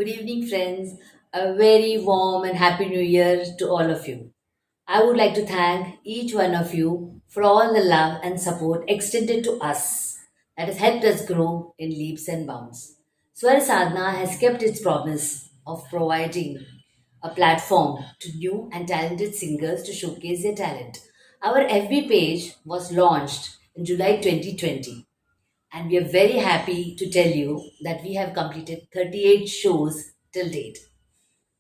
Good evening, friends. A very warm and happy new year to all of you. I would like to thank each one of you for all the love and support extended to us that has helped us grow in leaps and bounds. Swar Sadhana has kept its promise of providing a platform to new and talented singers to showcase their talent. Our FB page was launched in July 2020, and we are very happy to tell you that we have completed 38 shows till date.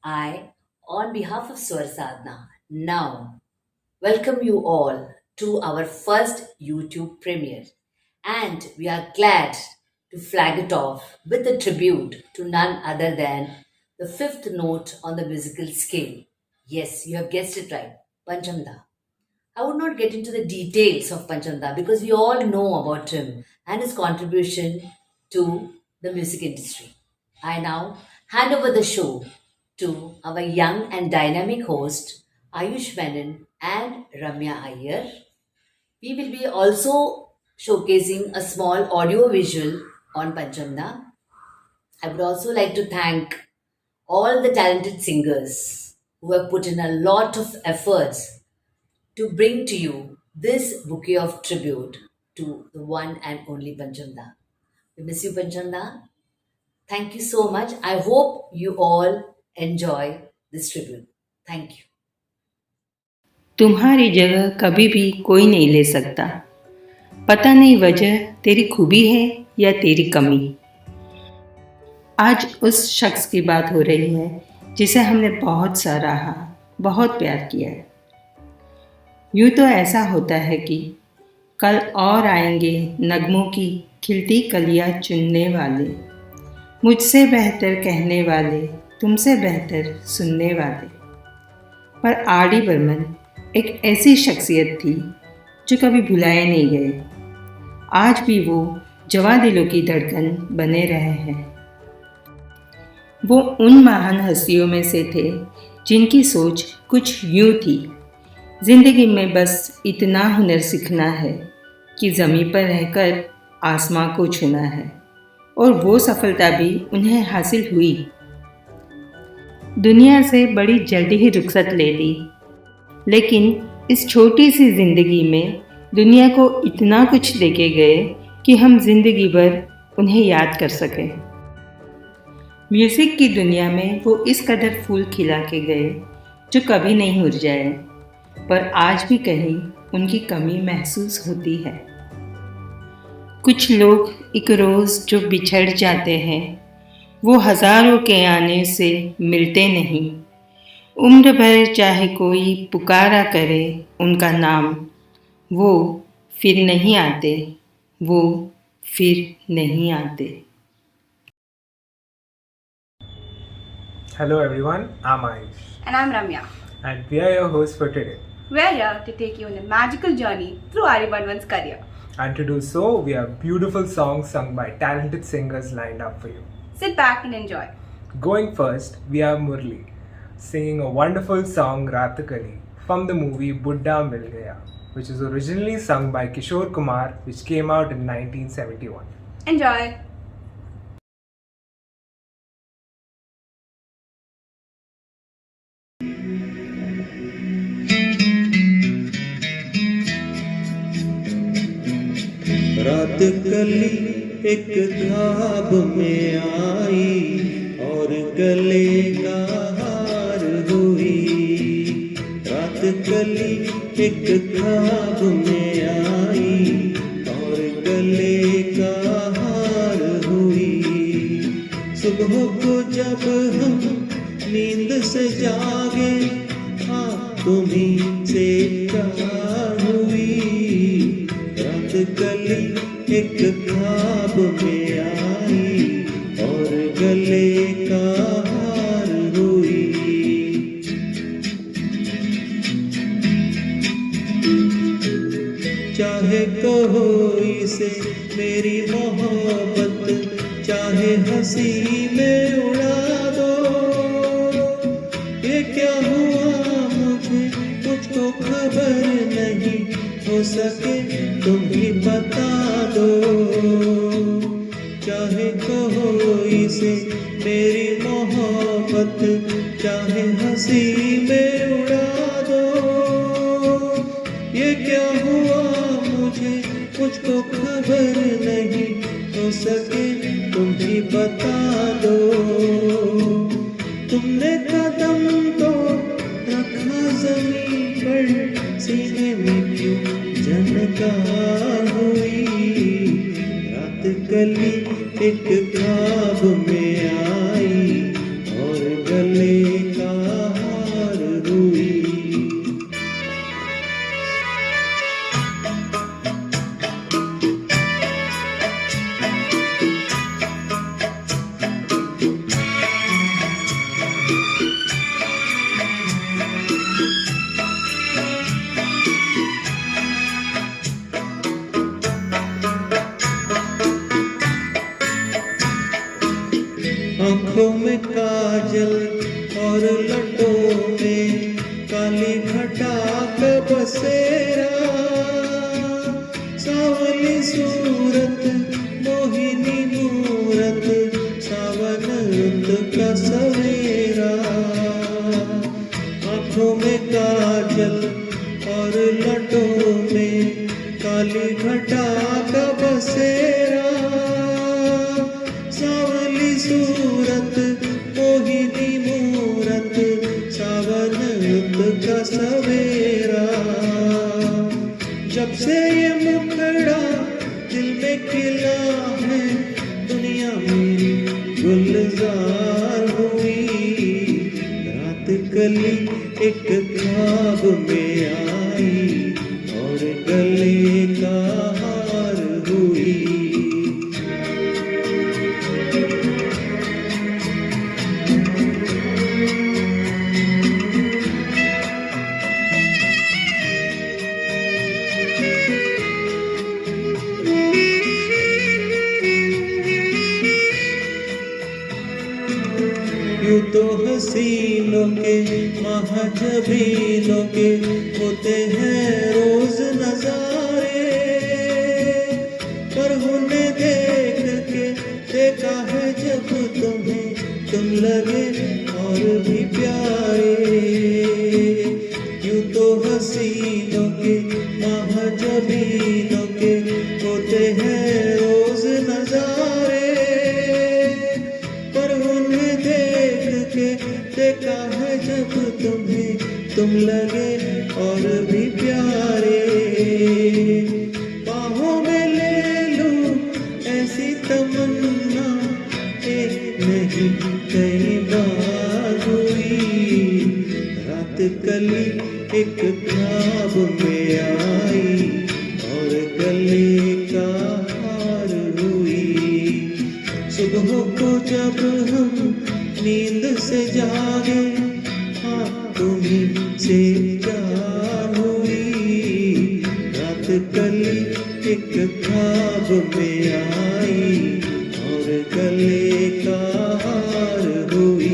I, on behalf of Swar Sadhana, now welcome you all to our first YouTube premiere. And we are glad to flag it off with a tribute to none other than the fifth note on the musical scale. Yes, you have guessed it right, Panchamda. I would not get into the details of Panchamda because we all know about him and his contribution to the music industry. I now hand over the show to our young and dynamic host Ayush Menon and Ramya Iyer. We will be also showcasing a small audio visual on Panchamda. I would also like to thank all the talented singers who have put in a lot of efforts to bring to you this bouquet of tribute to the one and only Panchamda. We miss you, Panchamda. Thank you so much. I hope you all enjoy this tribute. Thank you. तुम्हारी जगह कभी भी कोई नहीं ले सकता। पता नहीं वजह तेरी खूबी है या तेरी कमी। आज उस शख्स की बात हो रही है जिसे हमने बहुत सराहा, बहुत प्यार किया है। यूँ तो ऐसा होता है कि कल और आएंगे नगमों की खिलती कलियाँ चुनने वाले, मुझसे बेहतर कहने वाले, तुमसे बेहतर सुनने वाले। पर आर डी बर्मन एक ऐसी शख्सियत थी जो कभी भुलाए नहीं गए। आज भी वो जवां दिलों की धड़कन बने रहे हैं। वो उन महान हस्तियों में से थे जिनकी सोच कुछ यूँ थी, जिंदगी में बस इतना हुनर सीखना है कि ज़मीन पर रहकर आसमां को छूना है, और वो सफलता भी उन्हें हासिल हुई। दुनिया से बड़ी जल्दी ही रुखसत ले ली, लेकिन इस छोटी सी ज़िंदगी में दुनिया को इतना कुछ देके गए कि हम ज़िंदगी भर उन्हें याद कर सकें। म्यूज़िक की दुनिया में वो इस कदर फूल खिला के गए जो कभी नहीं मुरझाए, पर आज भी कहीं उनकी कमी महसूस होती है। कुछ लोग एक रोज़ जो बिछड़ जाते हैं, वो हज़ारों के आने से मिलते नहीं। उम्र भर चाहे कोई पुकारा करे उनका नाम, वो फिर नहीं आते, वो फिर नहीं आते। Hello everyone, I'm Ayush And I'm Ramya. and we are your hosts for today. We're here to take you on a magical journey through Ari Bandwan's career. And to do so, we have beautiful songs sung by talented singers lined up for you. Sit back and enjoy. Going first, we have Murli singing a wonderful song Ratakali from the movie Buddha Mil Gaya, which was originally sung by Kishore Kumar, which came out in 1971. Enjoy. रात कली एक ख्वाब में आई और गले का हार हुई। रात कली एक ख्वाब में आई और गले का हार हुई। सुबह को जब हम नींद से जागे, हाँ तुम्हीं से प्यार हुई। रात कली एक ख्वाब में आई और गले का हार हुई। चाहे कहो इसे मेरी मोहब्बत, चाहे हंसी में उड़ा दो। ये क्या हुआ मुझे मुझको खबर नहीं, हो सके तुम ही बता दो। चाहे कहो इसे मेरी मोहब्बत, मोहब्बत चाहे हंसी में उड़ा दो। ये क्या हुआ मुझे मुझको खबर नहीं, हो सके तुम ही बता दो। तुमने कदम तो रखा जमीन पर, सीने में क्यों जनका हुई। रात कली एक ख्वाब में आई और गले का हार हुई। आँखों में काजल और लटों में काली घटा का बसेरा। सावली सूरत मोहिनी मूरत, सावन रुत का सवेरा। आँखों में काजल और लटों में काली घटा का बसेरा। सावली सूरत मोहिनी मूरत, सावन रुत का सवेरा। जब से ये मुखड़ा दिल में खिला है, दुनिया मेरी गुलजार हुई। रात कली एक ख्वाब में आई और गले का हार हुई। यूं तो हसीनों के महजबीनों के होते हैं रोज नजारे, पर उन्हें देख के देखा है जब तुम्हें तुम लगे और भी प्यारे। यूं तो हसीनों के महजबीनों के होते हैं रोज नजारे, पर उन्हें देख के देखा है जब तुम्हें तुम लगे और भी प्यारे। बाहों में ले लूं ऐसी तमन्ना, एक नहीं कई बार हुई। रात कली एक ख्वाब में आई और गले का हार हुई। सुबह को जब हम नींद से जागे, हाँ तुम्हीं से प्यार हुई। रात कली एक ख्वाब में आई और गले का हार हुई।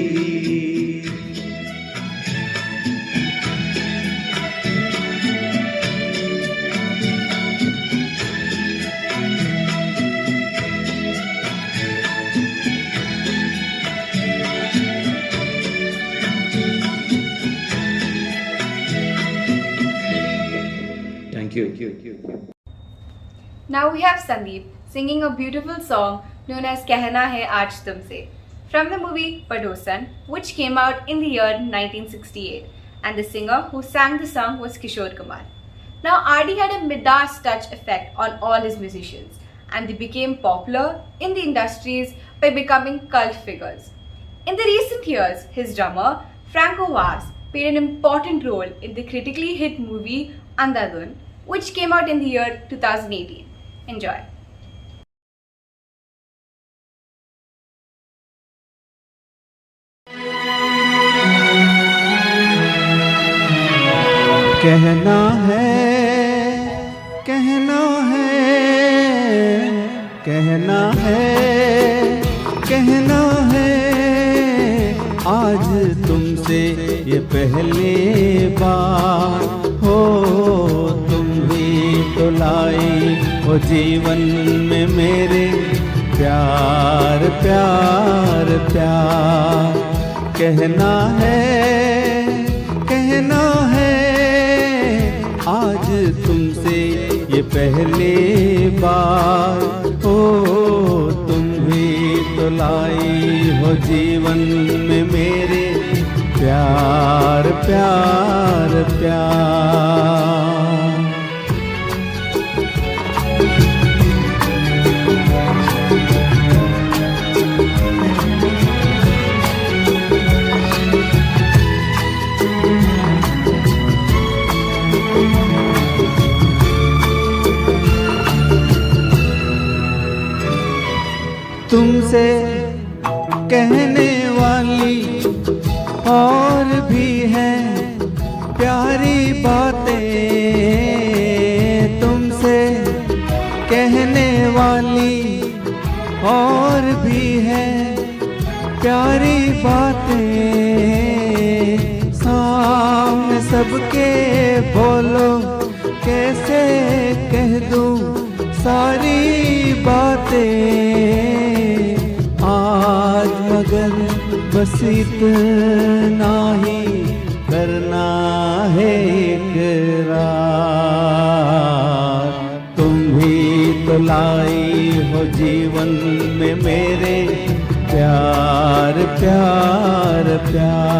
Now we have Sandeep singing a beautiful song known as Kehna Hai Aaj Tumse from the movie Padhosan, which came out in the year 1968, and the singer who sang the song was Kishore Kumar. Now RD had a Midas touch effect on all his musicians, and they became popular in the industries by becoming cult figures. In the recent years, his drummer Franco Vaz played an important role in the critically hit movie Andhadhun, which came out in the year 2018. Enjoy. कहना है, कहना है, कहना है, कहना है आज तुमसे ये पहली बार हो। तुम ही तो लाई हो जीवन में मेरे प्यार प्यार प्यार। कहना है आज तुमसे ये पहली बार। ओ तुम भी तो लाई हो जीवन में मेरे प्यार प्यार प्यार। तुमसे कहने वाली और भी हैं प्यारी बातें, तुमसे कहने वाली और भी हैं प्यारी बातें। सामने सबके बोलो कैसे कह दूं सारी बातें। आज मगर बस इतना ही करना है इकरार। तुम भी तो लाई हो जीवन में मेरे प्यार प्यार प्यार।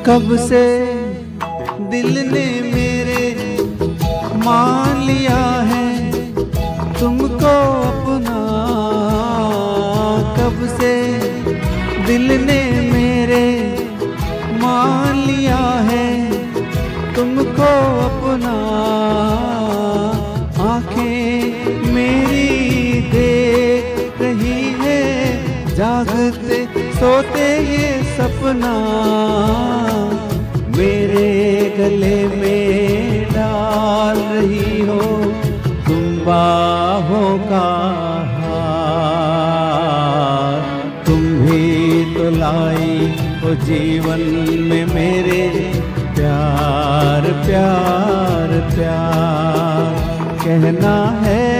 कब से दिल ने मेरे मान लिया है तुमको अपना। कब से दिल ने मेरे मान लिया है तुमको अपना। आंखें मेरी देख रही है जागते सोते ये सपना। मेरे गले में डाल रही हो तुम बाहों का हार। तुम भी तो लाई हो जीवन में मेरे प्यार प्यार प्यार। कहना है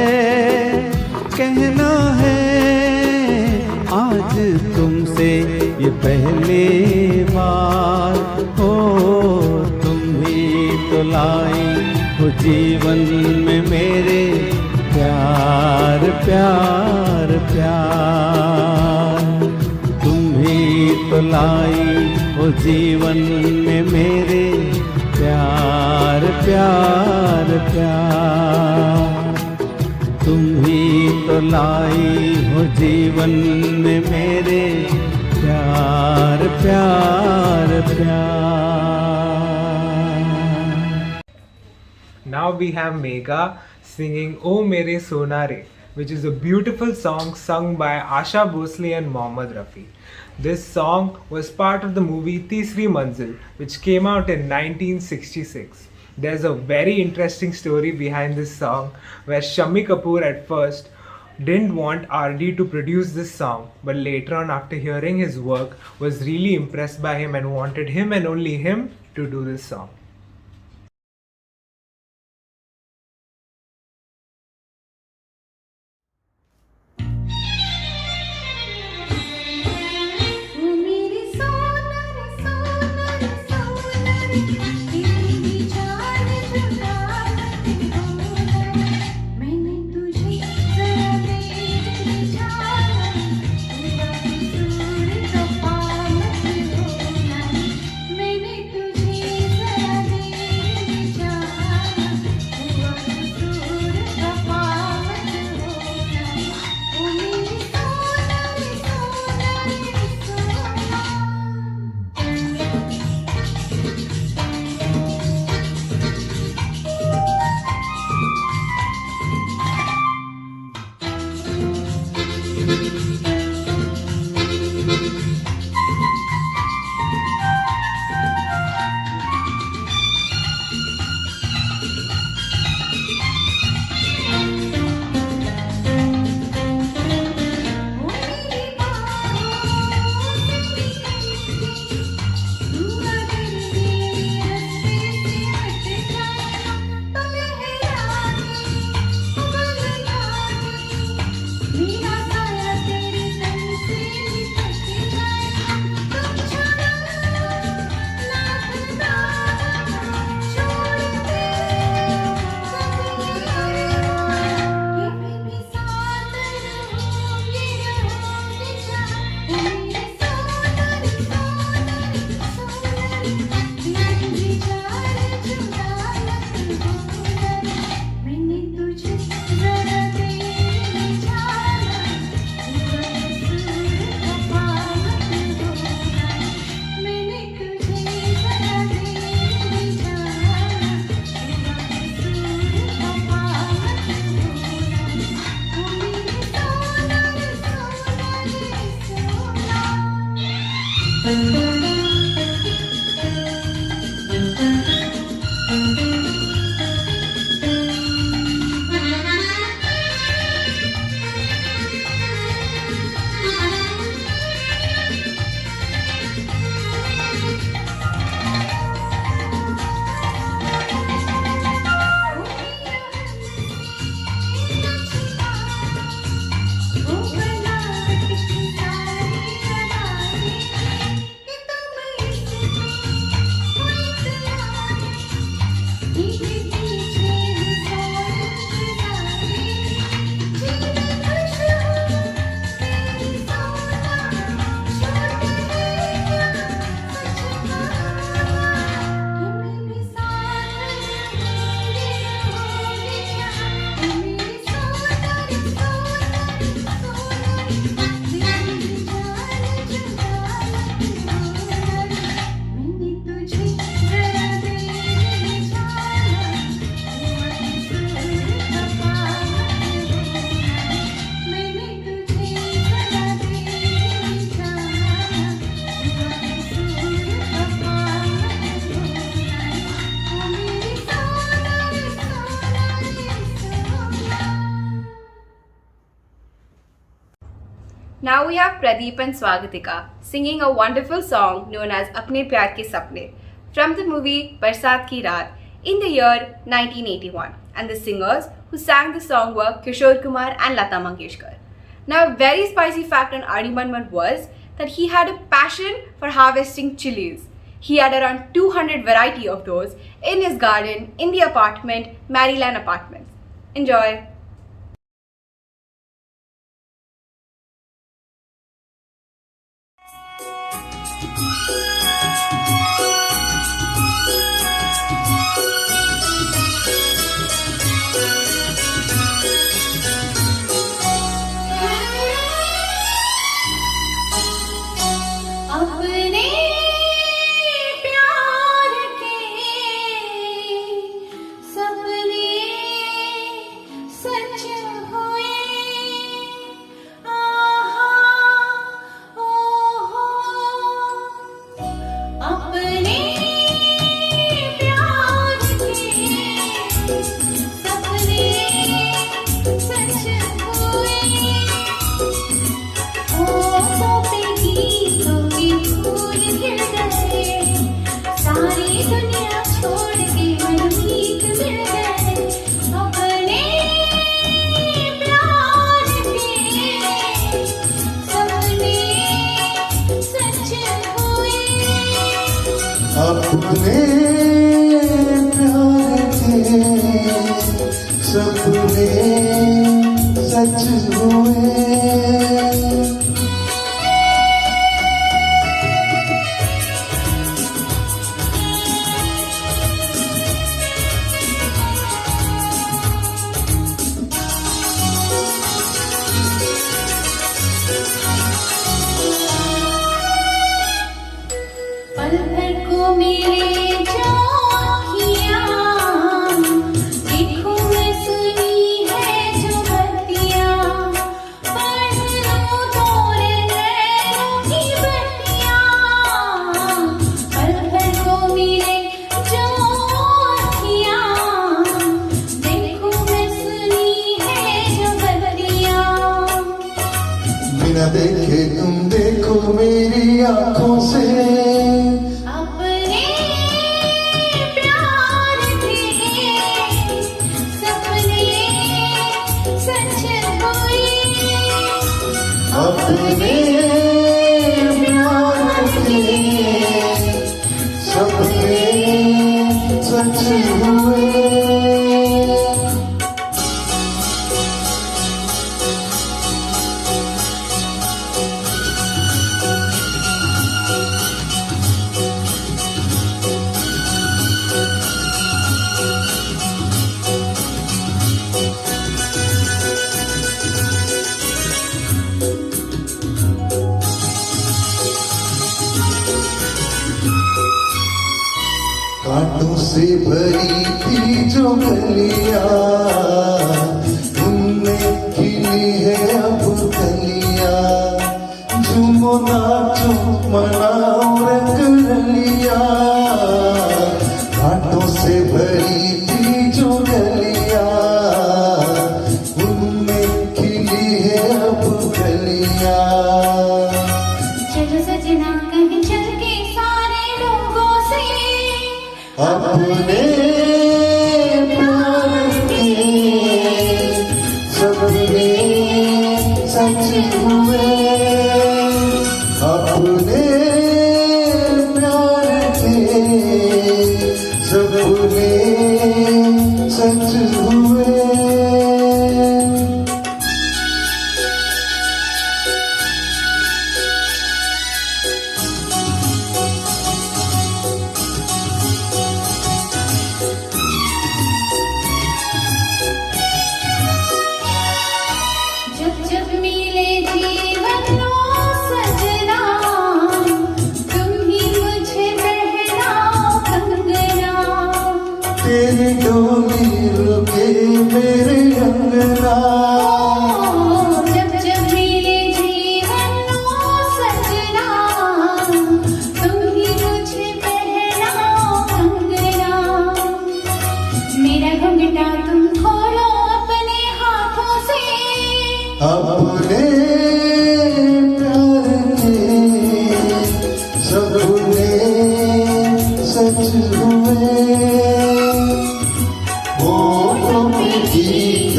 आज तुमसे ये पहली बार। हो तुम भी तो लाई हो जीवन में मेरे प्यार प्यार प्यार। तुम भी तो लाई हो जीवन में मेरे प्यार प्यार प्यार। तुम भी तो लाई हो जीवन में मेरे प्यार प्यार प्यार। Now we have Megha singing O Mere Sonare, which is a beautiful song sung by Asha Bhosle and Mohammad Rafi. This song was part of the movie Teesri Manzil, which came out in 1966. There's a very interesting story behind this song where Shammi Kapoor at first didn't want RD to produce this song, but later on, after hearing his work, was really impressed by him and wanted him and only him to do this song. मैंने तुझे Now we have Pradeep and Swagatika singing a wonderful song known as Apne Pyar Ke Sapne from the movie Barsat Ki Raat in the year 1981. And the singers who sang the song were Kishore Kumar and Lata Mangeshkar. Now, a very spicy fact on R.D. Burman was that he had a passion for harvesting chilies. He had around 200 variety of those in his garden in the apartment, Maryland Apartments. Enjoy! अपने प्यार के सपने सच हुए आहा ओहो अपने प्यार के सपने सच हुए होठों पे गीतों के फूल खिल गए सारी दुनिया छोड़ के मनमीत मिल गए अपने प्यार के सपने सच हुए अपने प्यार के सपने सच हुए पल भर को मिले जो आँखियाँ देखो मैं सुनी है जो बत्तियाँ पढ़ लूँ तोरे नैनों की बत्तियाँ पल भर को मिले जो आँखियाँ देखो मैं सुनी है जो बत्तियाँ बिना देखे तुम देखो मेरी आंखों से अपने प्यार के सपने सच हुए अपने प्यार के सपने सच हुए कांटों से भरी थी जो गलियां उनमें खिली है अब कलियां झूमो नाचो मनाओ रंग रलियां कांटों से भरी थी जो गलियां उनमें खिली है अब कलियां चलो सजना कहीं चल के सारे लोगों से अपने प्यार के सपने सच हुए अपने प्यार के सपने सच हुए जब जब मिले जीवन लो सजना तुम ही मुझे पहनाओ कंगना तेरी डोली रुके मेरे अंगना जब जब मिले जीवन लो सजना तुम ही मुझे पहनाओ कंगना मेरा घुंघटा तुम खोलो अपने हाथों से अपने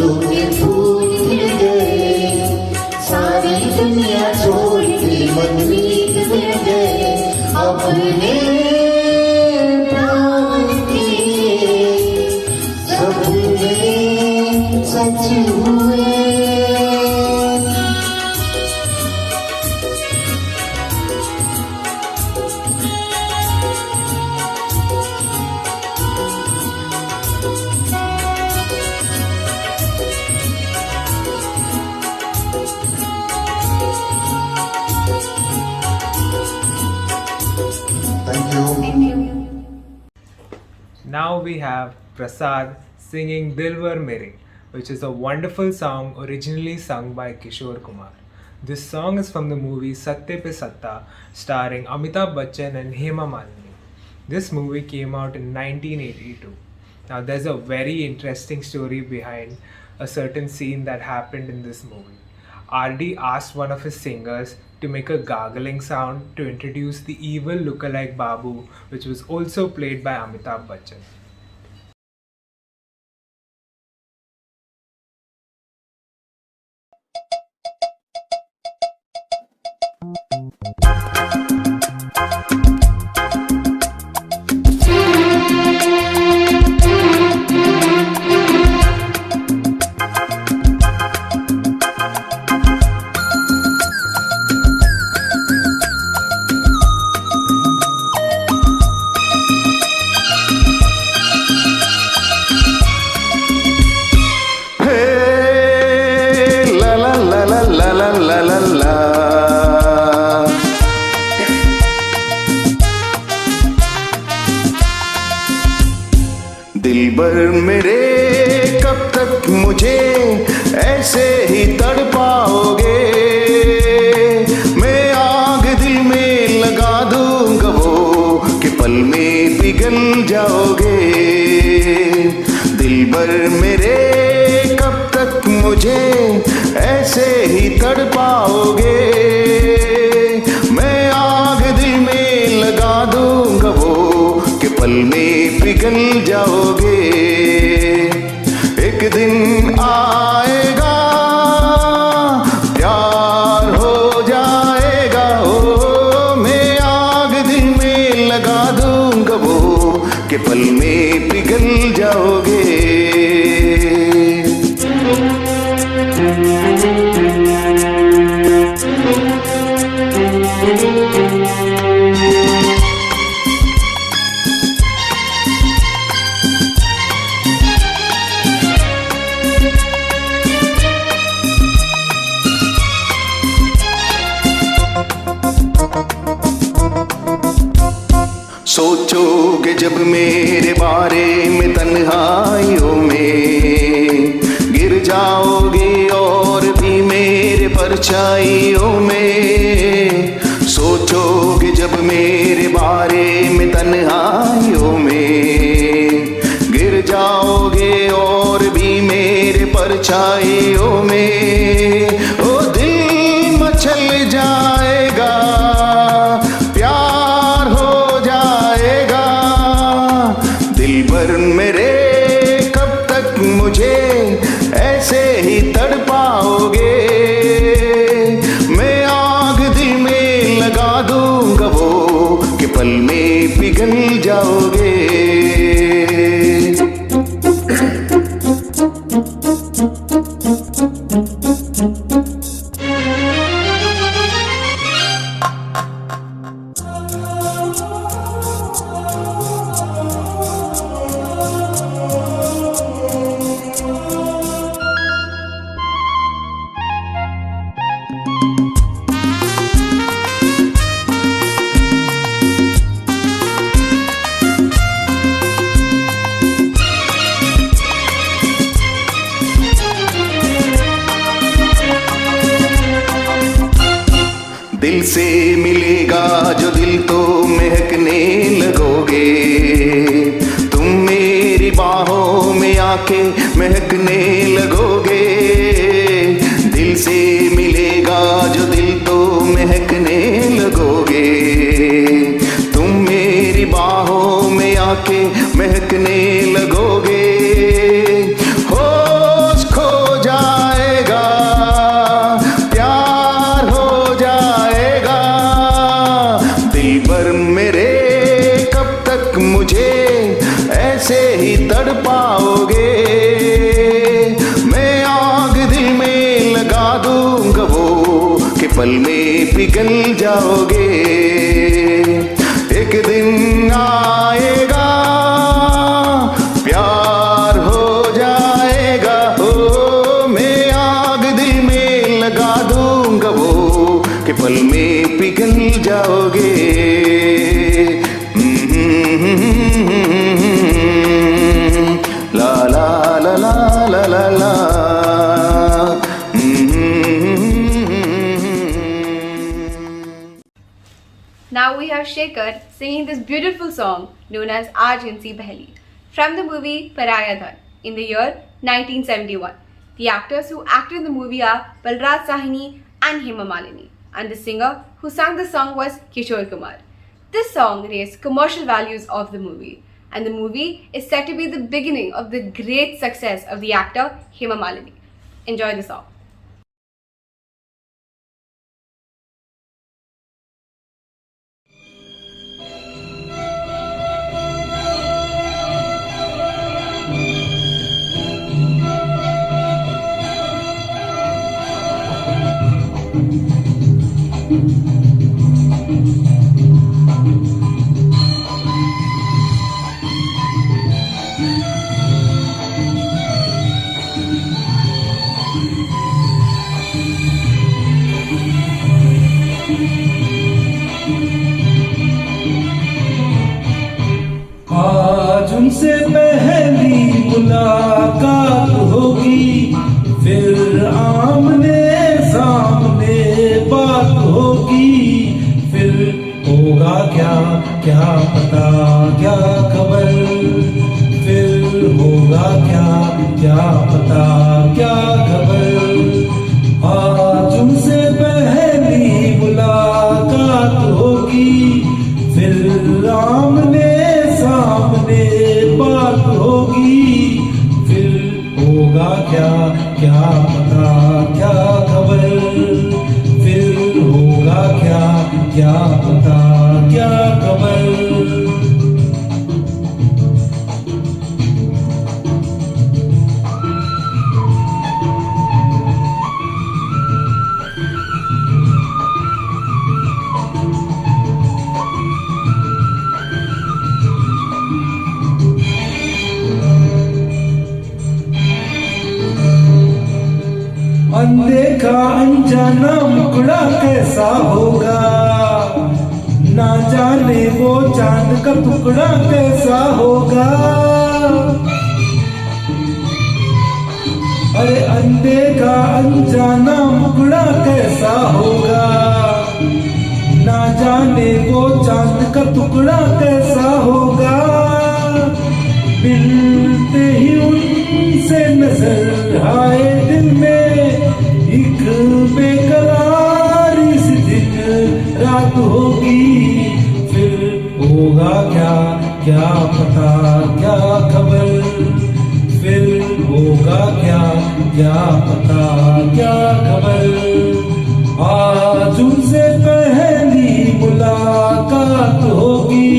जो के फूल खिल गए, सारी दुनिया छोड़ के मनमीत मिल गए, अपने प्राण के सपने सच हुए। Now we have Prasad singing Dilwar Mere, which is a wonderful song originally sung by Kishore Kumar. This song is from the movie Satte Pe Satta, starring Amitabh Bachchan and Hema Malini. This movie came out in 1982. Now there's a very interesting story behind a certain scene that happened in this movie. RD asked one of his singers to make a gargling sound to introduce the evil lookalike Babu, which was also played by Amitabh Bachchan. दिलबर मेरे कब तक मुझे ऐसे ही तड़पाओगे, मैं आग दिल में लगा दूंगा वो कि पल में पिघल जाओगे। दिलबर मेरे कब तक मुझे ऐसे ही तड़पाओगे, मैं आग दिल में लगा दूंगा वो कि पल में पिघल जाओगे। एक दिन आएगा प्यार हो जाएगा, ओ मैं आग दिल में लगा दूंगा वो कि पल में पिघल जाओगे। सोचोगे जब मेरे बारे में तन्हाइयों में, गिर जाओगे और भी मेरे परछाइयों में। सोचोगे जब मेरे बारे में तन्हाइयों में, गिर जाओगे और भी मेरे परछाइयों में। ओ दिल मचल जाएगा, प्यार हो जाएगा। दिलबर मेरे कब तक मुझे ऐसे ही तड़पाओगे, मैं आग दिल में लगा दूंगा वो कि पल में पिघल जाओगे। दिल से मिलेगा जो दिल तो महकने लगोगे, तुम मेरी बाहों में आके महकने लगोगे। दिल से मिलेगा जो दिल तो महकने लगोगे, तुम मेरी बाहों में आके महकने लगोगे। होश खो पल में पिघल जाओगे। एक दिन आएगा प्यार हो जाएगा, ओ मैं आग दिल में लगा दूंगा वो कि पल में पिघल जाओगे। ला ला ला ला ला ला ला। Now we have Shekhar singing this beautiful song known as Aaj Insi Pehli from the movie Paraya Dhan in the year 1971. The actors who acted in the movie are Balraj Sahni and Hema Malini, and the singer who sang the song was Kishore Kumar. This song raised commercial values of the movie, and the movie is said to be the beginning of the great success of the actor Hema Malini. Enjoy the song. आज उनसे पहली मुलाकात होगी, फिर आमने सामने बात होगी, फिर होगा क्या क्या पता क्या खबर, फिर होगा क्या क्या पता क्या खबर। आज उनसे पहली मुलाकात होगी, फिर आमने सामने बात होगी, फिर होगा क्या क्या पता क्या खबर, फिर होगा क्या क्या पता क्या खबर। अनदेखा अनजाना मुकड़ा कैसा होगा, ना जाने वो चांद का टुकड़ा कैसा होगा। अरे अनदेखा अनजाना मुकड़ा कैसा होगा, ना जाने वो चांद का टुकड़ा कैसा होगा। मिलते ही उनसे नजर आए दिल में एक बेकरारी सी दिन रात होगी, फिर होगा क्या क्या पता क्या खबर, फिर होगा क्या क्या पता क्या खबर। आज उनसे पहली मुलाकात होगी।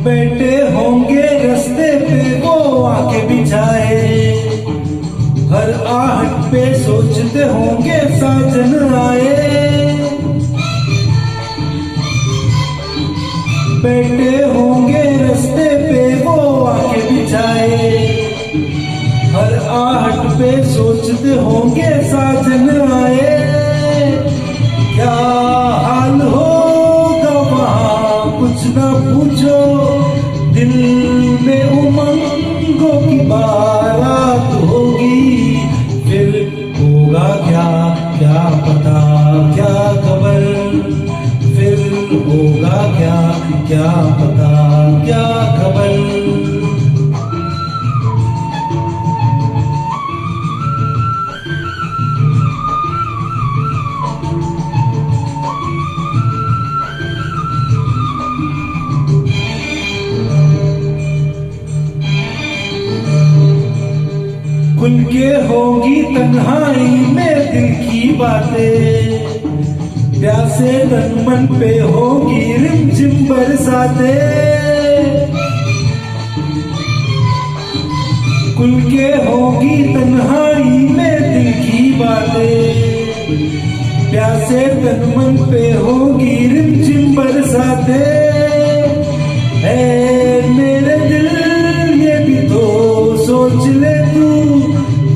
बैठे होंगे रास्ते पे वो आके बिछाए, हर आहट पे सोचते होंगे साजन आए। बैठे होंगे रास्ते पे वो आके बिछाए, हर आहट पे सोचते होंगे साजन आए। क्या हाल होगा वहाँ कुछ ना पूछो, दिल में उमंगों की बारात होगी, फिर होगा क्या क्या पता क्या खबर, फिर होगा क्या क्या पता क्या खबर। खुल के होगी तन्हाई में दिल की बातें, प्यासे तन मन पे होगी रिमझिम बरसाते। खुल के होगी तन्हाई में दिल की बातें, प्यासे तन मन पे होगी रिमझिम बरसाते। ऐ मेरे दिल ये भी तो सोच ले तू,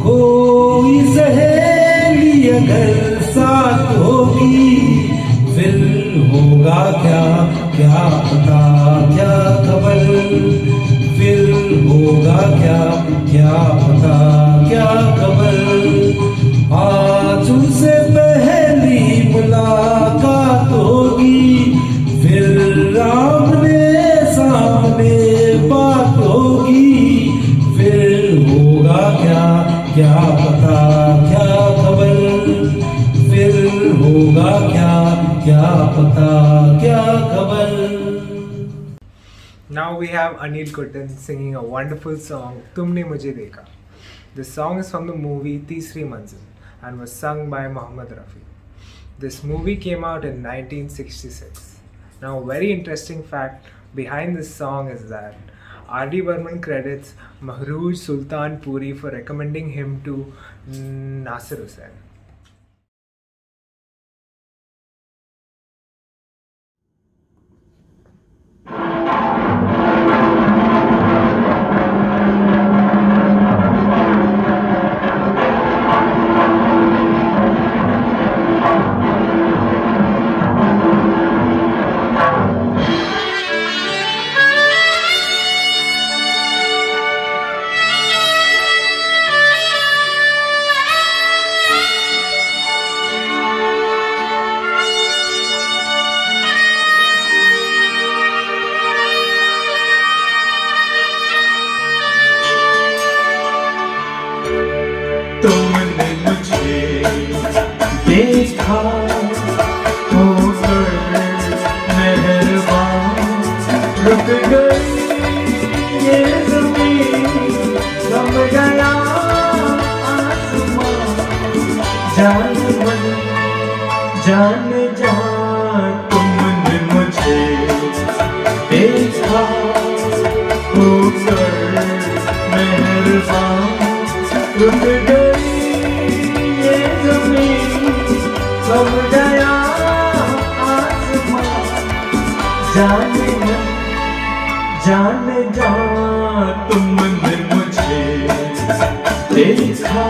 कोई सहेली अगर साथ होगी फिर होगा क्या, क्या पता क्या खबर, फिर होगा क्या, क्या पता क्या खबर। आज उनसे पहली मुलाकात होगी, फिर आमने सामने बात होगी, फिर होगा क्या, क्या पता क्या खबर, फिर होगा क्या, क्या पता क्या खबर। Now we have Anil Kuttan singing a wonderful song, Tumne Mujhe Dekha. This song is from the movie Teesri Manzil and was sung by Mohammed Rafi. This movie came out in 1966. Now, a very interesting fact behind this song is that R.D. Burman credits Mahrooj Sultan Puri for recommending him to Nasir Hussain. तुमने मुझे देखा होकर मेहरबान, रुक गई ये ज़मीन, थम गया आसमां। जान मन जान जा तुमने मुझे देखा होकर मेहरबान, रुक गई ये ज़मीन, थम गया आसमां। जाने मन जाने जा तुमने मुझे देखा।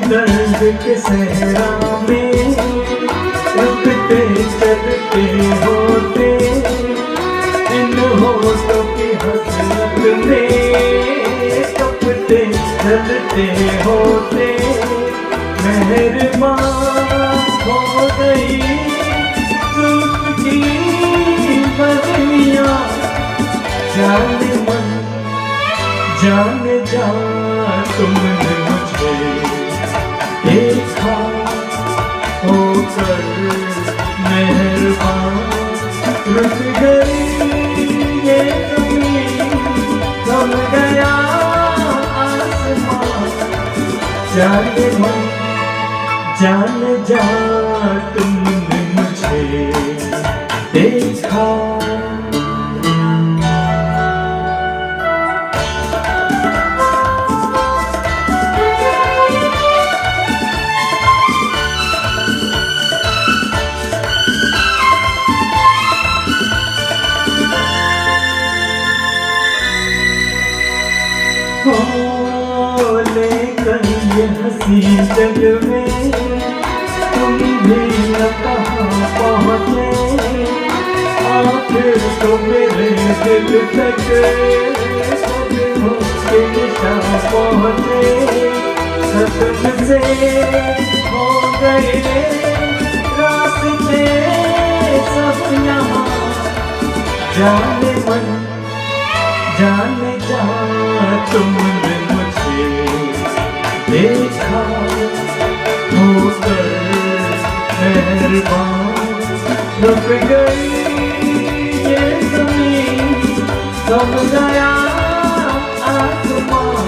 दर्द के सहरा में रुकते चलते होते, इन होठों की हसरत में कपते चलते होते। मेहरबान हो गई जुल्फ की बदलियां, जाने मन जाने जा तुमने मुझे देखा होकर मेहरबान, रुक गई ये ज़मीन, थम गया आसमां। जाने मन जाने जा तुमने मुझे देखा। लेकर ये हंसी जग में तुम भी न कहाँ पहुँचे, आखिर तो मेरे दिल तक सब हो के निशा पहुँचे। तुमसे हो गए रास्ते सब यहाँ, जाने मन जाने जहाँ तुमने मुझे देखा, होकर मेहरबान रुक गई ये ज़मीन, सब गया आसमान,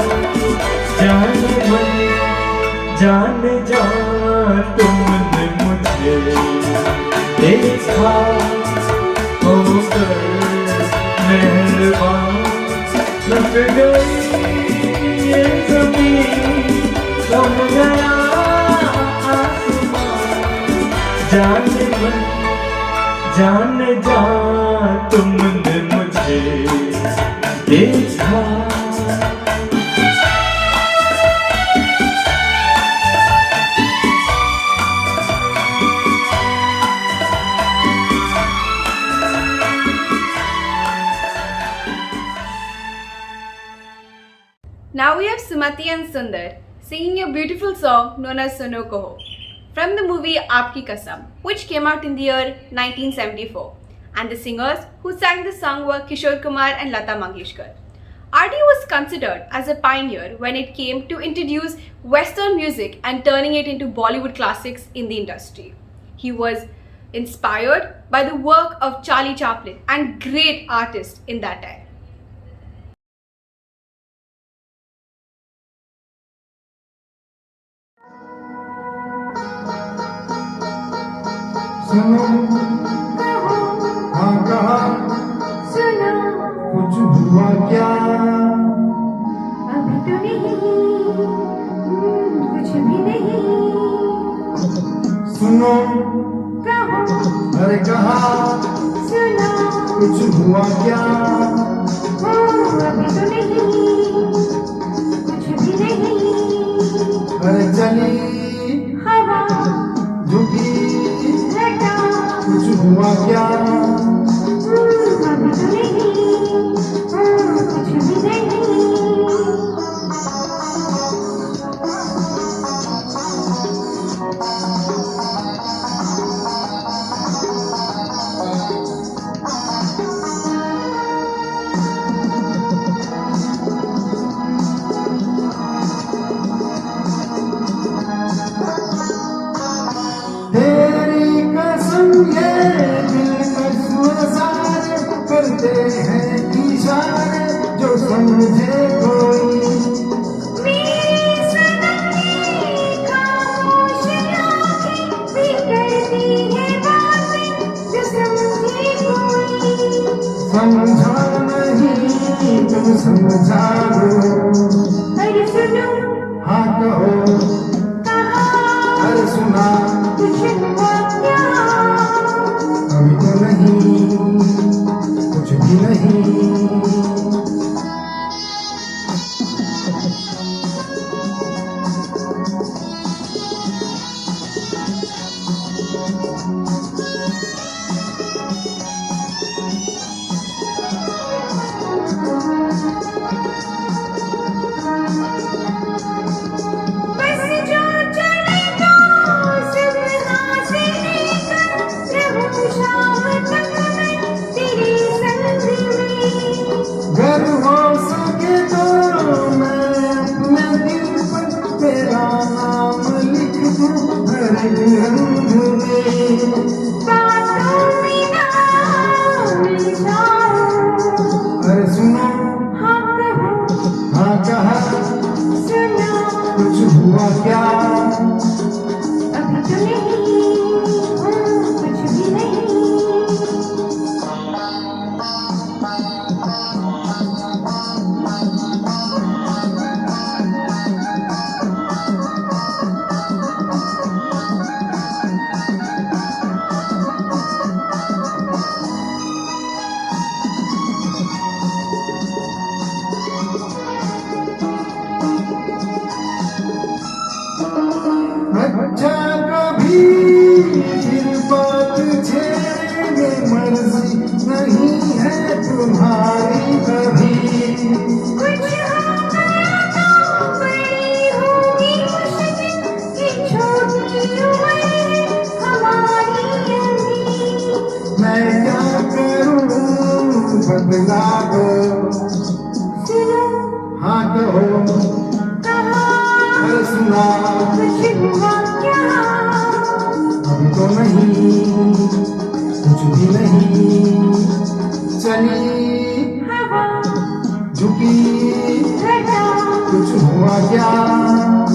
जाने मन जाने जा तुमने मुझे देखा, होकर मेहरबान रुक गई ये ज़मीन, सब गया आसमान, जाने मन जाने जा तुमने मुझे देखा। Now we have Sumati and Sundar singing a beautiful song known as Suno Kaho from the movie Aapki Kasam, which came out in the year 1974. And the singers who sang the song were Kishore Kumar and Lata Mangeshkar. RD was considered as a pioneer when it came to introduce Western music and turning it into Bollywood classics in the industry. He was inspired by the work of Charlie Chaplin and great artists in that time. सुनो हाँ कहा सुनो कुछ हुआ क्या, अभी तो नहीं, कुछ भी नहीं, सुनो कहो अरे कहा सुनो, कुछ हुआ क्या, अभी तो नहीं, कुछ भी नहीं, अरे चली हवा झुकी लटा, कुछ हुआ क्या, अभी तो नहीं, कुछ भी नहीं। तेरी कसम ये दिलकश नज़ारे करते हैं इशारे जो समझे कोई, मेरी सनम की खामोश आँखें भी करती हैं बातें जो समझे कोई। समझा नहीं तुम समझा दो, अरे सुनो हाँ कहो कहा अरे सुना कुछ हुआ क्या, अभी तो नहीं कुछ भी नहीं, बस जो चले तो सुबह से लेकर रहूं शाम तक मैं तेरे संग में। घर हो सके तो मैं अपने दिल पर तेरा नाम लिख दूं हर रंग में, बातों में ना उलझाओ, अरे सुनो हाँ कहो हाँ कहा सुनो, कुछ हुआ क्या, अभी तो नहीं, कुछ भी नहीं। हुआ क्या अब तो नहीं, कुछ भी नहीं, चली हवा झुकी, रटा कुछ हुआ क्या?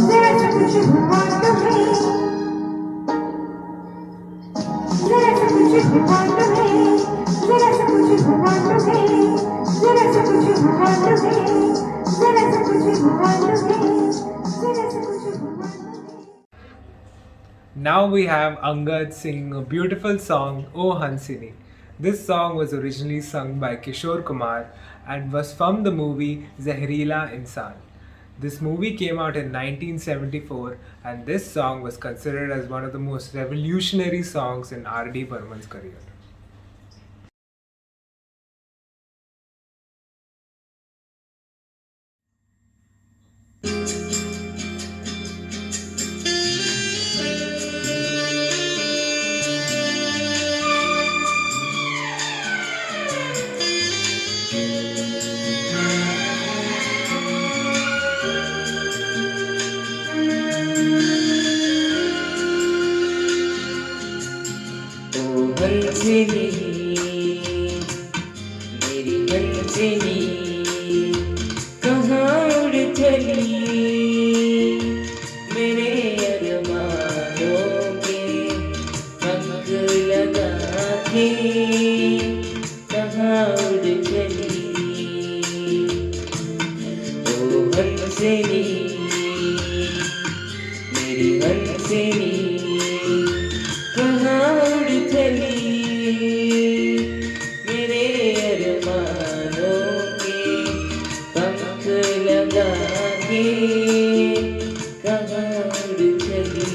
जरा सा कुछ हुआ तुम्हें, जरा सा कुछ हुआ तुम्हें, जरा सा कुछ हुआ तुम्हें, जरा सा कुछ हुआ तुम्हें, जरा सा कुछ हुआ तुम्हें, जरा सा कुछ हुआ तुम्हें. Now we have Angad singing a beautiful song, O Hansini. This song was originally sung by Kishore Kumar and was from the movie Zehreela Insan. This movie came out in 1974 and this song was considered as one of the most revolutionary songs in R.D. Burman's career. हंसिनी मेरी हंसिनी कहाँ उड़ चली मेरे अरमानों के पंख लगा के कहाँ उड़ चली ओ हंसिनी मेरी हंसिनी कहाँ उड़ चली मेरे अरमानों के पंख लगा के कहाँ उड़ चली.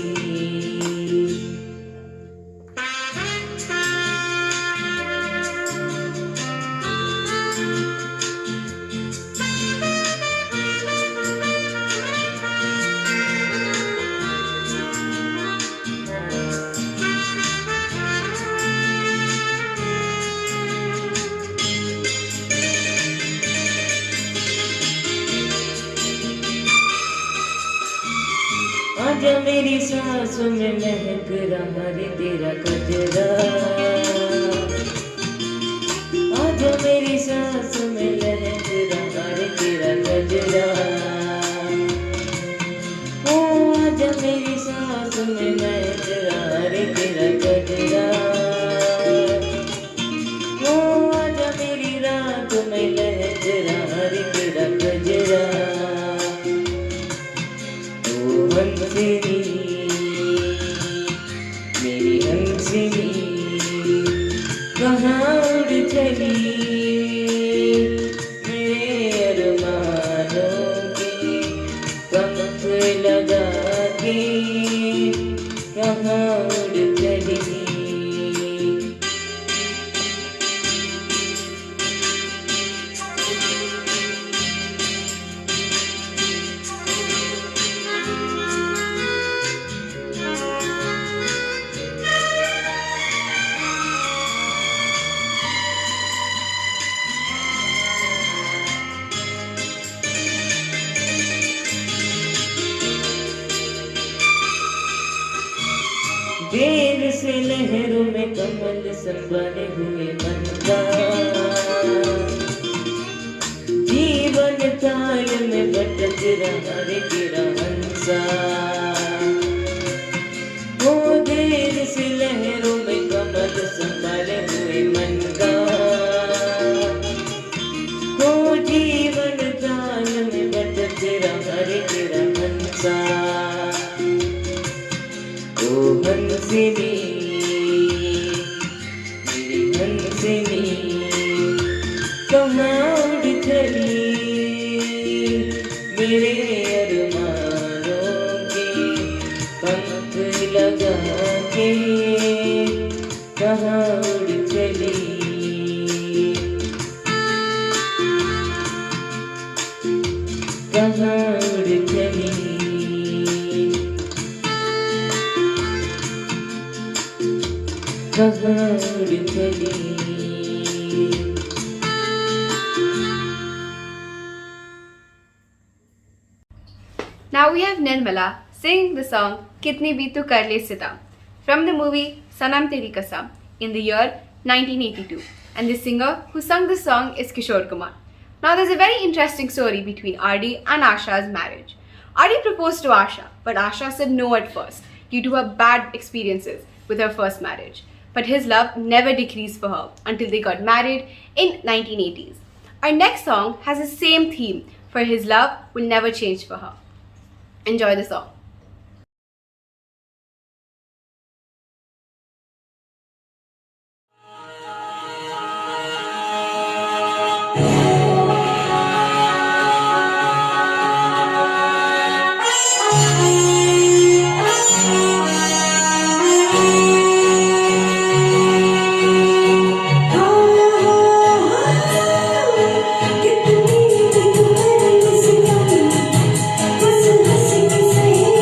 आजा मेरी सांसों में महक रहा रे तेरा गजरा, आजा मेरी सांसों में महक रहा रे तेरा गजरा, ओ आजा मेरी सांसों में महक रहा रे तेरा गजरा, ओ आजा मेरी रात में लहक रहा रे तेरा गजरा. हंसिनी मेरी हंसिनी कहाँ उड़ चली मेरे अरमानों के पंख लगा के कहाँ उड़ चली. देर से लहरों में कमल संभले हुए मन का जीवन ताल में भटक रहा रे तेरा हंसा, ओ देर से लहरों में कमल संभले हुए मन का, ओ जीवन ताल में भटक रहा रे तेरा हंसा. ओ हंसिनी मेरी हंसिनी कहाँ उड़ चली मेरे अरमानों के पंख लगा के कहाँ उड़ चली. कहाँ उड़ चली. कहाँ उड़ चली. Now we have Nirmala sing the song Kitni Bhi Tu Kar Le Sitam from the movie Sanam Teri Kasam in the year 1982. And the singer who sung this song is Kishore Kumar. Now there's a very interesting story between RD and Asha's marriage. RD proposed to Asha, but Asha said no at first due to her bad experiences with her first marriage. But his love never decreased for her until they got married in 1980s. Our next song has the same theme, for his love will never change for her. Enjoy the song. कितनी भी तुम्हारी सितम, बस हंस के सही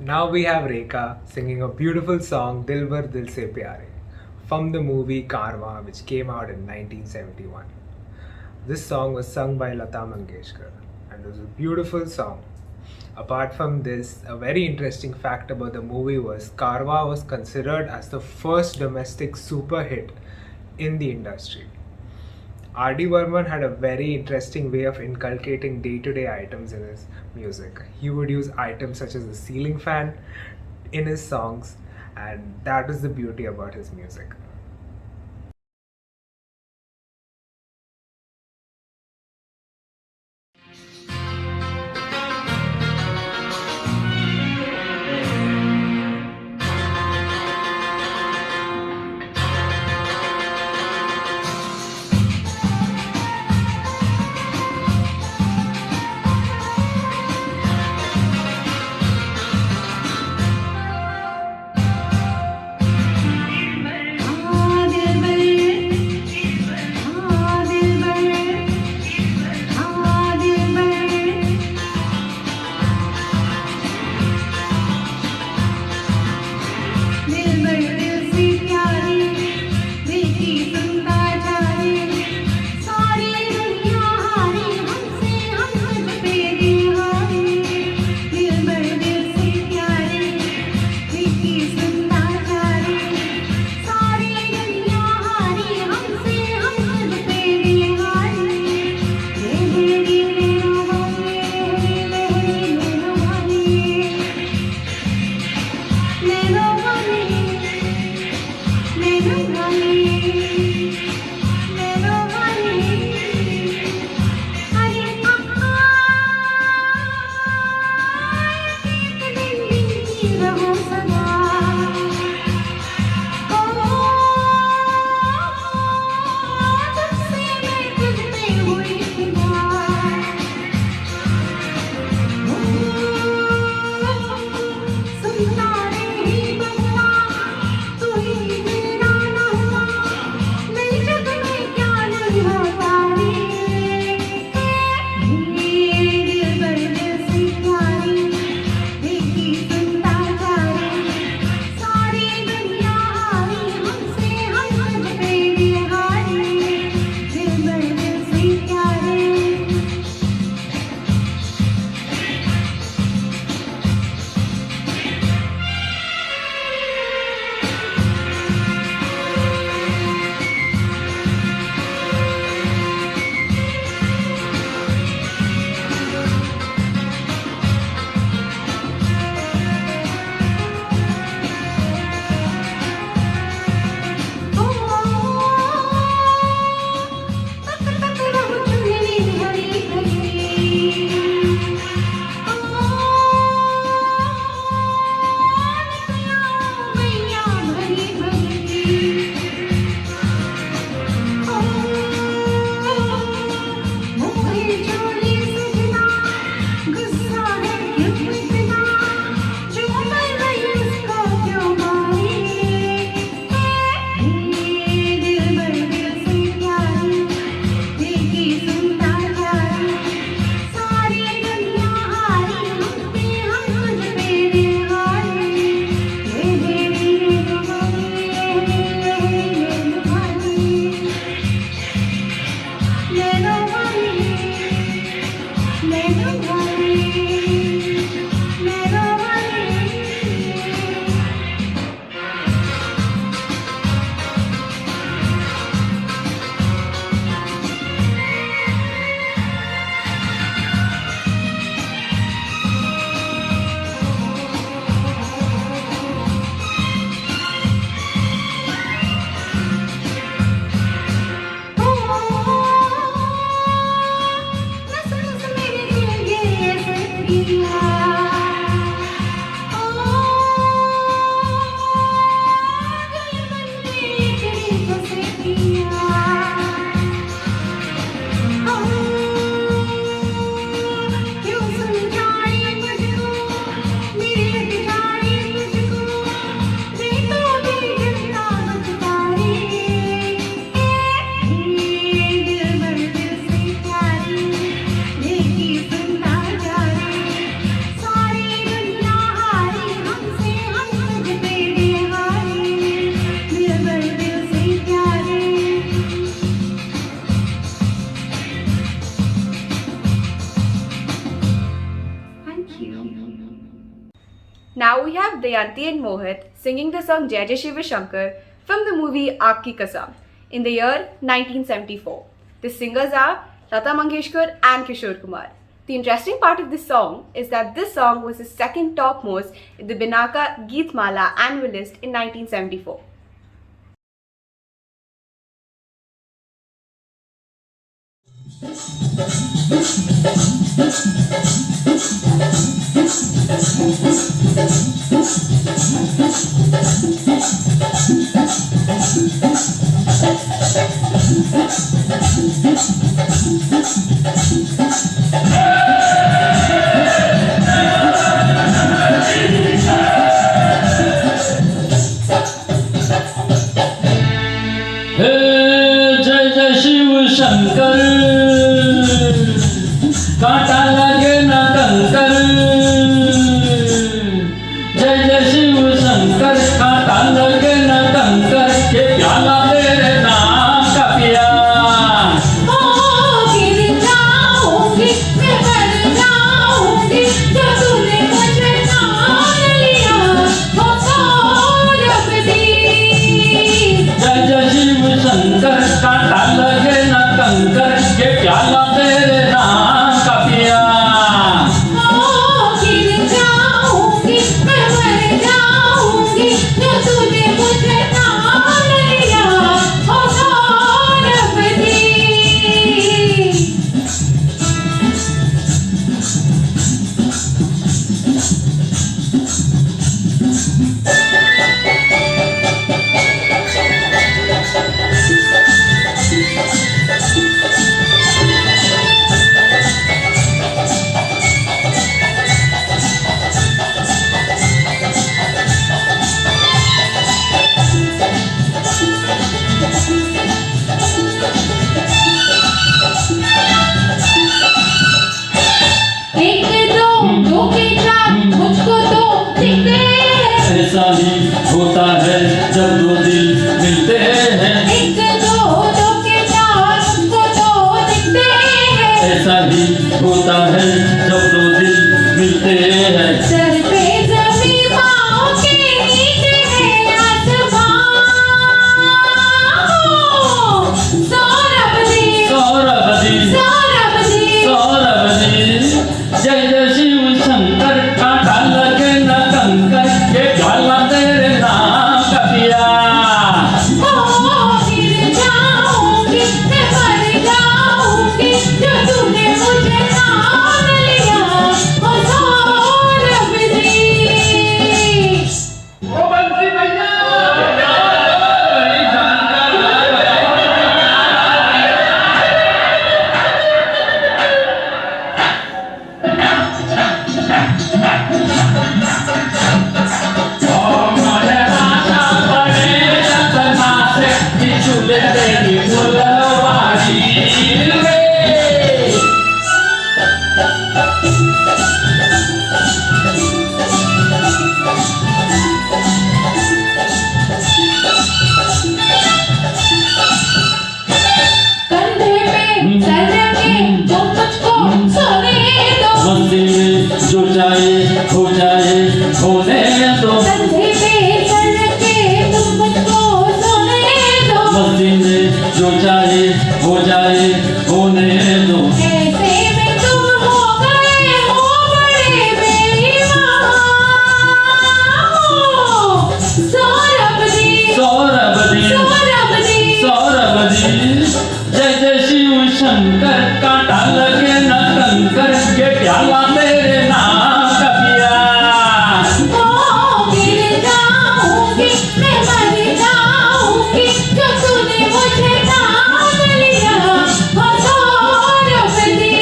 Now we have Rekha singing a beautiful song Dilbar Dil Se Pyare from the movie Karwa, which came out in 1971. This song was sung by Lata Mangeshkar and it was a beautiful song. Apart from this, a very interesting fact about the movie was Karwa was considered as the first domestic super hit in the industry. R.D. Burman had a very interesting way of inculcating day-to-day items in his music. He would use items such as the ceiling fan in his songs, and that is the beauty about his music. Now we have Dayanti and Mohit singing the song Jai Jai Shiva Shankar from the movie Aag Ki Kasam in the year 1974. The singers are Lata Mangeshkar and Kishore Kumar. The interesting part of this song is that this song was the second topmost in the Binaka Geet Mala annual list in 1974. जय जय शिव शंकर कांटा लगे न कंकर जय जय शिव शंकर कांटा लगे न कंकर के प्याला तेरे नाम का पिया गिर जाऊंगी मैं मर जाऊंगी जो तूने मुझे ठान लिया हो सौरभ दी जय जय शिव शंकर कांटा लगे न कंकर के प्याला तेरे नाम का पिया गिर जाऊंगी मैं मर जाऊंगी जो तूने मुझे ठान लिया हो सौरभ दी एक दो दो के चार मुझको तो दिखते हैं ऐसा ही होता है जब दो दिल मिलते हैं एक दो दो के चार मुझको तो दिखते हैं ऐसा ही होता है जब दो दिल मिलते हैं सर पे जमीन पाँव के नीचे है आसमां सौरभ दी सौरभदी सौरभ दी सौरभदी जय जय शिव शंकर कांटा लगे न कंकर के ज्वाला तेरे नाम का पिया गिर जाऊंगी मैं मर जाऊंगी जो तूने मुझे ठान लिया हो सौरभ दी झूले तेरी फुलवारी रे कंधे पे सर रखे जो मुझको सोने दो मस्ती में जो चाहे हो जाए होने दो कंधे पे सर रखे तुम मुझको सोने दो मस्ती में जो चाहे हो जाए होने दो ऐसे में तुम हो गए हो बड़े बेईमान सौरभ दी सौरभदी सौरभ दी सौरभदी जय जय शिव शंकर कांटा लगे न कंकर के प्याला मेरे नाम का पिया गिर जाऊंगी मैं मर जाऊंगी जो तूने मुझे ठान लिया हो सौरभ दी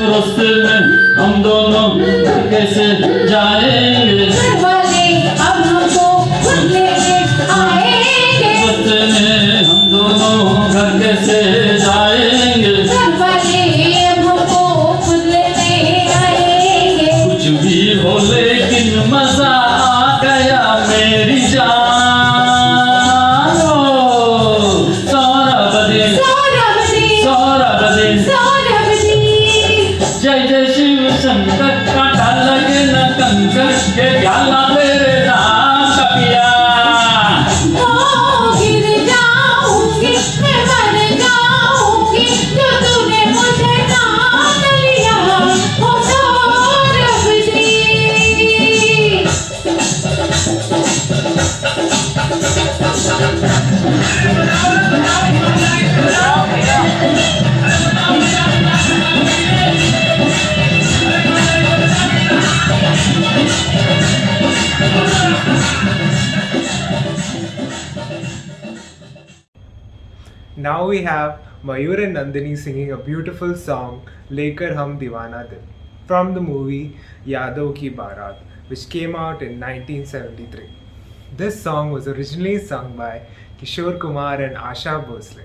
रास्ते में हम दोनों कैसे जाएंगे घर वाले अब हमको खुद लेके आएंगे रास्ते में हम दोनों घर कैसे जाएंगे घर वाले अब हमको खुद लेके आएंगे शंकर कांटा लगे न कंकर के प्याला तेरे नाम का पिया गिर जाऊंगी मैं मर जाऊंगी जो तूने मुझे मान लिया हो रब दी Now we have Mayur and Nandini singing a beautiful song, Lekar Hum Deewana Dil, from the movie Yadav Ki Baarat, which came out in 1973. This song was originally sung by Kishore Kumar and Asha Bhosle.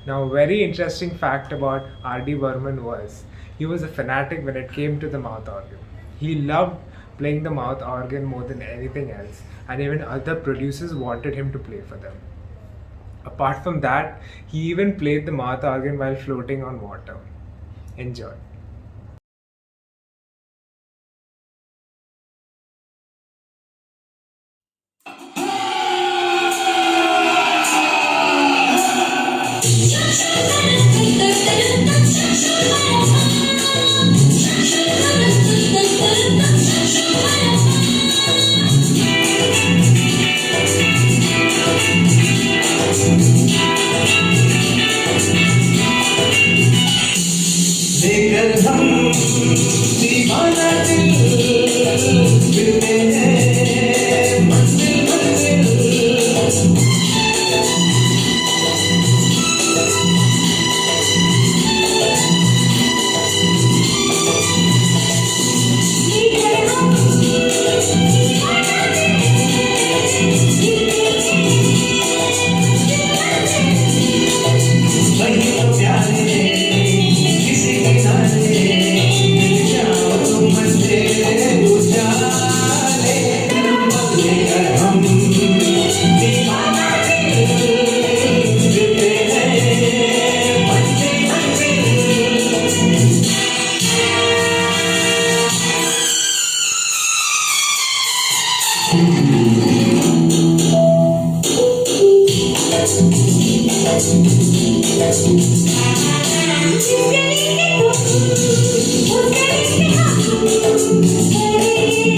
Now, a very interesting fact about R.D. Burman was he was a fanatic when it came to the mouth organ. He loved playing the mouth organ more than anything else, and even other producers wanted him to play for them. Apart from that, he even played the mouth organ while floating on water. Enjoy. लेकर हम दीवाना दिल फिरते हैं मंजिल मंजिल वही तो प्यारे किसी किनारे मिल जाओ तुम मुझे उजाले लेकर हम दीवाना दिल फिरते हैं मंजिल मंजिल तुम यही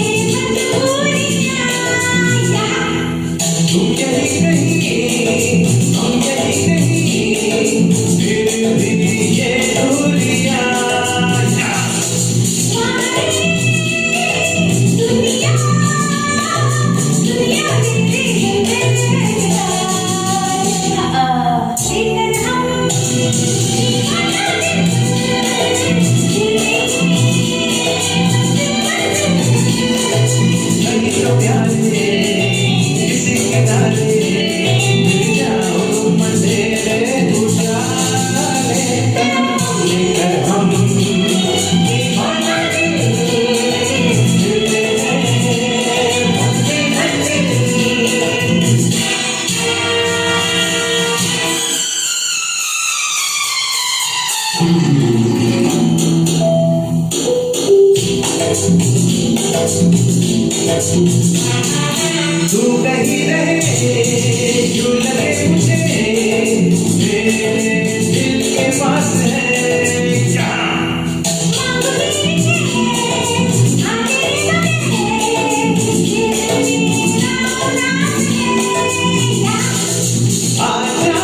नहीं हम यही नहीं फिर भी ये दूरियां नहीं तो प्यारे किसी किनारे मिल जाओ तुम अंधेरे उजाले लेकर हम दीवाना दिल फिरते हैं मंजिल मंजिल तू कहीं रहे यूं लगे मुझे मेरे दिल के पास है यहाँ आजा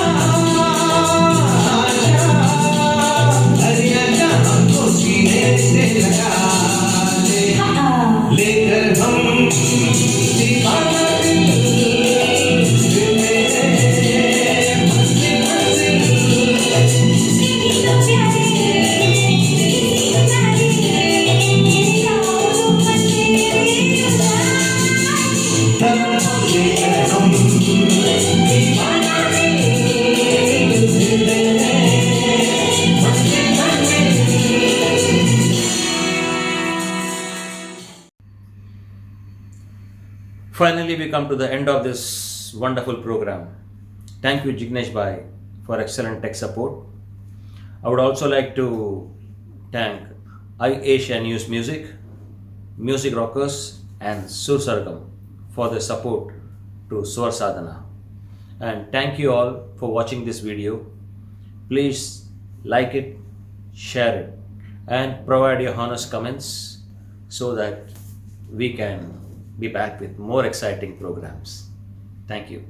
आजा हरिया जहाँ को सीने से लगा ले लेकर हम दीवाना दिल फिरते हैं मंजिल मंजिल लेकर हम दीवाना दिल फिरते हैं मंजिल मंजिल Finally, we come to the end of this wonderful program. Thank you, Jignesh Bhai, for excellent tech support. I would also like to thank iAsia News Music, Music Rockers, and Sur Sargam for their support to Swar Sadhana. And thank you all for watching this video. Please like it, share it, and provide your honest comments so that we can be back with more exciting programs. Thank you.